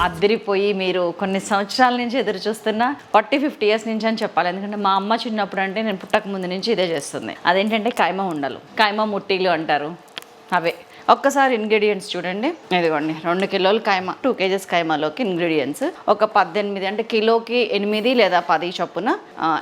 అద్దరిపోయి మీరు కొన్ని సంవత్సరాల నుంచి ఎదురు చూస్తున్న 40-50 ఇయర్స్ నుంచి అని చెప్పాలి. ఎందుకంటే మా అమ్మ చిన్నప్పుడు అంటే నేను పుట్టక ముందు నుంచి ఇదే చేస్తుంది. అదేంటంటే కైమా ఉండలు, కైమా ముట్టీలు అంటారు అవే. ఒక్కసారి ఇంగ్రీడియంట్స్ చూడండి. ఇదిగోండి 2 కిలోలు కైమా, 2 kgs కైమాలోకి ఇంగ్రీడియంట్స్ ఒక 18 అంటే కిలోకి 8 లేదా 10 చొప్పున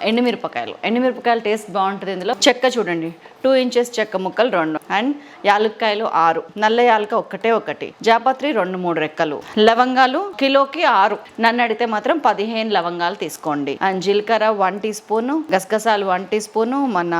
ఎండుమిరపకాయలు టేస్ట్ బాగుంటుంది. ఇందులో చెక్క చూడండి 2 inches చెక్క ముక్కలు 2 అండ్ యాలక్కాయలు 6, నల్ల యాలక ఒకటి, జాపత్రి 2-3 రెక్కలు, లవంగాలు కిలోకి 6, నన్ను అడిగితే మాత్రం 15 లవంగాలు తీసుకోండి. అండ్ జీలకర్ర 1 టీ స్పూను, గసగసాలు 1 టీ స్పూను, మన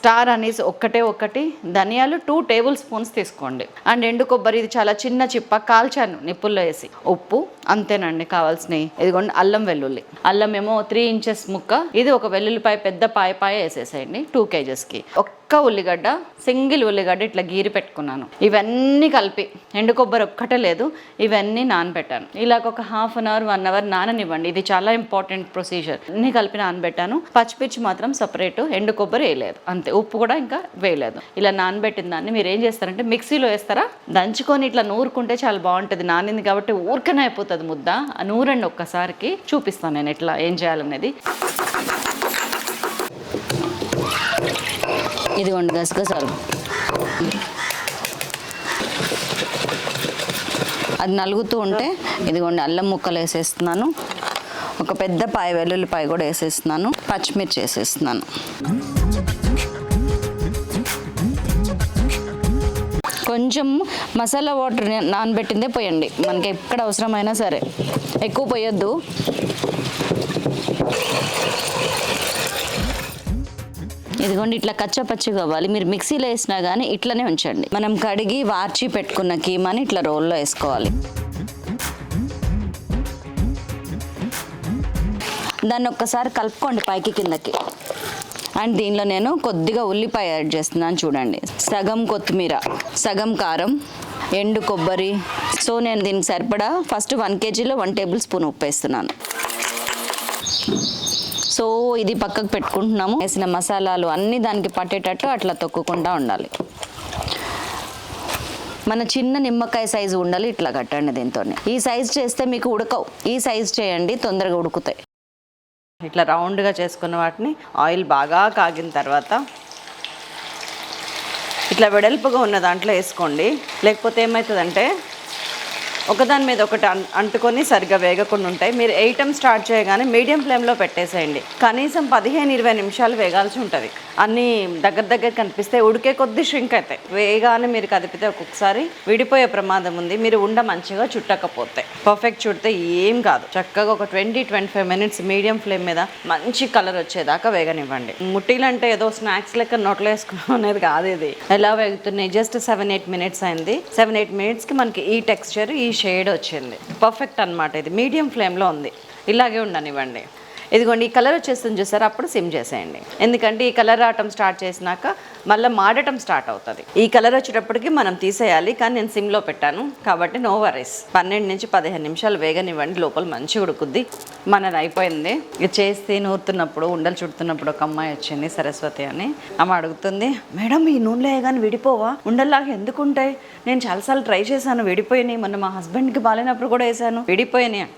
స్టార్ అనీస్ ఒకటి, ధనియాలు 2 టేబుల్ స్పూన్స్ తీసుకోండి. అండ్ ఎండు కొబ్బరి ఇది చాలా చిన్న చిప్ప కాల్చాను నిప్పుల్లో వేసి, ఉప్పు అంతేనండి కావాల్సినవి. ఇదిగోండి అల్లం వెల్లుల్లి, అల్లం ఏమో 3 inches ముక్క, ఇది ఒక వెల్లుల్లిపాయ పెద్ద పాయ వేసేసేయండి 2 kgsకి. ఒక్క ఉల్లిగడ్డ, సింగిల్ ఉల్లిగడ్డ ఇట్లా గీరి పెట్టుకున్నాను. ఇవన్నీ కలిపి ఎండు కొబ్బరి ఒక్కటే లేదు, ఇవన్నీ నానబెట్టాను. ఇలాగ ఒక 1/2 hour 1 hour నాననివ్వండి. ఇది చాలా ఇంపార్టెంట్ ప్రొసీజర్. అన్ని కలిపి నానబెట్టాను. పచ్చిమిర్చి మాత్రం సపరేట్, ఎండు కొబ్బరి వేయలేదు అంతే, ఉప్పు కూడా ఇంకా వేయలేదు. ఇలా నానబెట్టిన దాన్ని మీరు ఏం చేస్తారంటే మిక్సీలో వేస్తారా, దంచుకొని ఇట్లా నూరుకుంటే చాలా బాగుంటుంది. నానింది కాబట్టి ఊరికనే అయిపోతుంది ముద్ద. నూరండి ఒక్కసారికి, చూపిస్తాను నేను ఎట్లా ఏం చేయాలనేది. ఇదిగోండి గసగసాలు, అది నలుగుతూ ఉంటే ఇదిగోండి అల్లం ముక్కలు వేసేస్తున్నాను. ఒక పెద్ద పాయ వెల్లుల్లిపాయ కూడా వేసేస్తున్నాను. పచ్చిమిర్చి వేసేస్తున్నాను. కొంచెం మసాలా వాటర్ నానబెట్టిందే పోయండి, మనకి ఎక్కడ అవసరమైనా సరే, ఎక్కువ పోయొద్దు. ఇదిగోండి ఇట్లా కచ్చపచ్చిగా అవ్వాలి. మీరు మిక్సీలో వేసినా కానీ ఇట్లనే ఉంచండి. మనం కడిగి వార్చి పెట్టుకున్న కీమాని ఇట్లా రోల్లో వేసుకోవాలి. దాన్ని ఒక్కసారి కలుపుకోండి పైకి కిందకి. అండ్ దీనిలో నేను కొద్దిగా ఉల్లిపాయ యాడ్ చేస్తున్నాను చూడండి. సగం కొత్తిమీర, సగం కారం, ఎండు కొబ్బరి. సో నేను దీనికి సరిపడా ఫస్ట్ 1 kgలో 1 టేబుల్ స్పూన్ ఉప్పు వేస్తున్నాను. సో ఇది పక్కకు పెట్టుకుంటున్నాము. వేసిన మసాలాలు అన్నీ దానికి పట్టేటట్టు అట్లా తొక్కుకుంటూ ఉండాలి. మన చిన్న నిమ్మకాయ సైజు ఉండాలి. ఇట్లా కట్టండి దీంతో. ఈ సైజు చేస్తే మీకు ఉడకవు, ఈ సైజు చేయండి తొందరగా ఉడుకుతాయి. ఇట్లా రౌండ్గా చేసుకున్న వాటిని ఆయిల్ బాగా కాగిన తర్వాత ఇట్లా వెడల్పుగా ఉన్న దాంట్లో వేసుకోండి. లేకపోతే ఏమవుతుందంటే ఒకదాని మీద ఒకటి అంటుకొని సరిగ్గా వేగకుండా ఉంటాయి. మీరు వేయటం స్టార్ట్ చేయగానే మీడియం ఫ్లేమ్లో పెట్టేసేయండి. కనీసం 15-20 నిమిషాలు వేగాల్సి ఉంటుంది. అన్నీ దగ్గర కనిపిస్తే ఉడికే కొద్ది ష్రింక్ అవుతాయి. వేగానే మీరు కదిపితే ఒక్కొక్కసారి విడిపోయే ప్రమాదం ఉంది. మీరు ఉండ మంచిగా చుట్టకపోతే, పర్ఫెక్ట్ చుడితే ఏం కాదు. చక్కగా ఒక 20-25 minutes మీడియం ఫ్లేమ్ మీద మంచి కలర్ వచ్చేదాకా వేగనివ్వండి. ముట్టీలు అంటే ఏదో స్నాక్స్ లెక్క నోట్లో వేసుకున్నాం అనేది కాదు. ఇది ఎలా వేగుతున్నాయి, జస్ట్ 7-8 minutes అయింది. 7-8 minutesకి మనకి ఈ టెక్స్చర్, ఈ షేడ్ వచ్చింది. పర్ఫెక్ట్ అనమాట. ఇది మీడియం ఫ్లేమ్లో ఉంది, ఇలాగే ఉండనివ్వండి. ఇదిగోండి ఈ కలర్ వచ్చేస్తుంది చూసారు, అప్పుడు సిమ్ చేసేయండి. ఎందుకంటే ఈ కలర్ రావటం స్టార్ట్ చేసినాక మళ్ళీ మాడటం స్టార్ట్ అవుతుంది. ఈ కలర్ వచ్చేటప్పటికి మనం తీసేయాలి, కానీ నేను సిమ్లో పెట్టాను కాబట్టి నో వరీస్. 12-15 నిమిషాలు వేగనివ్వండి, లోపల మంచిగా ఉడుకుద్ది. మనది అయిపోయింది. ఇది చేసి నూరుతున్నప్పుడు, ఉండలు చుడుతున్నప్పుడు ఒక అమ్మాయి వచ్చింది, సరస్వతి అని. ఆమె అడుగుతుంది, మేడం ఈ నూనెలో వేయగానే విడిపోవా, ఉండల్లాగా ఎందుకు ఉంటాయి? నేను చాలాసార్లు ట్రై చేశాను, విడిపోయినాయి. మొన్న మా హస్బెండ్కి బాగాలేనప్పుడు కూడా వేసాను, విడిపోయినాయి.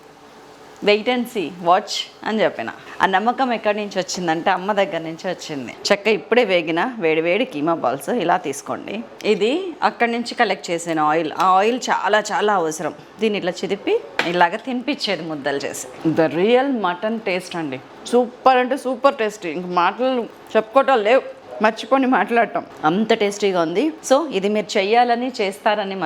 వెయిట్ అండ్ సీ, వాచ్ అని చెప్పిన. ఆ నమ్మకం ఎక్కడి నుంచి వచ్చిందంటే అమ్మ దగ్గర నుంచి వచ్చింది. చక్క ఇప్పుడే వేగిన వేడి కీమా బాల్స్ ఇలా తీసుకోండి. ఇది అక్కడి నుంచి కలెక్ట్ చేసిన ఆయిల్. ఆ ఆయిల్ చాలా చాలా అవసరం. దీన్ని ఇట్లా చిదిపి ఇలాగ తినిపించేది ముద్దలు చేసి. ద రియల్ మటన్ టేస్ట్ అండి. సూపర్ అంటే సూపర్ టేస్టీ. ఇంక మాటలు చెప్పుకోవటం లేవు, మర్చిపోని మాట్లాడటం, అంత టేస్టీగా ఉంది. సో ఇది మీరు చెయ్యాలని, చేస్తారని